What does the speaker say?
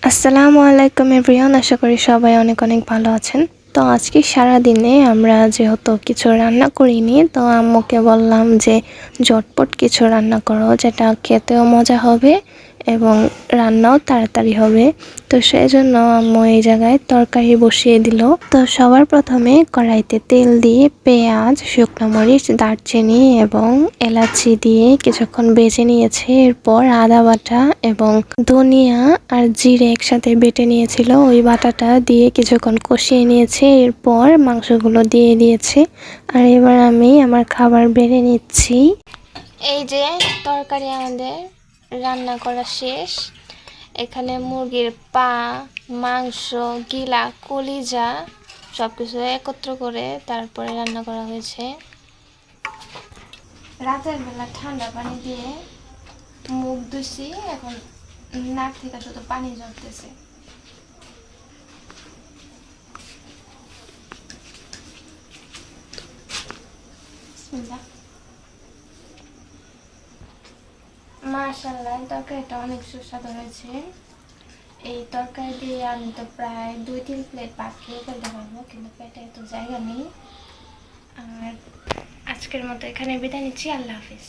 আসসালামু আলাইকুম এভরিওয়ান, আশা করি সবাই অনেক অনেক ভালো আছেন। তো আজকে সারা দিনে আমরা যেহেতু কিছু রান্না করিনি, তো আম্মুকে বললাম যে ঝটপট কিছু রান্না করো যেটা খেতেও মজা হবে এবং রান্নাও তাড়াতাড়ি হবে। তো সেই জন্য আম্মু এই জায়গায় তরকারি বসিয়ে দিল। তো সবার প্রথমে কড়াইতে তেল দিয়ে পেঁয়াজ, শুকনো মরিচ, দারচিনি এবং এলাচি দিয়ে কিছুক্ষণ ভেজে নিয়েছে। এরপর আদা বাটা এবং ধনিয়া আর জিরে একসাথে বেটে নিয়েছিল, ওই বাটাটা দিয়ে কিছুক্ষণ কষিয়ে নিয়েছে। এরপর মাংসগুলো দিয়ে দিয়েছে। আর এবার আমি আমার খাবার বেড়ে নিচ্ছি। এই যে তরকারি আমাদের রান্না করা শেষ। এখানে মুরগির পা, মাংস, গিলা, কলিজা সবকিছু একত্র করে তারপরে রান্না করা হয়েছে। রাতের বেলা ঠান্ডা পানি দিয়ে মুখ ধুইছি, এখন নাক থেকে শুধু পানি ঝরতেছে। মাশাআল্লাহ, তরকারিটা অনেক সুস্বাদু হয়েছে। এই তরকারি দিয়ে আমি তো প্রায় 2-3 প্লেট ভাত খেয়ে ফেলতে পারবো, কিন্তু পেটে এত জায়গা নেই। আর আজকের মতো এখানে বিদায় নিচ্ছি। আল্লাহ হাফিজ।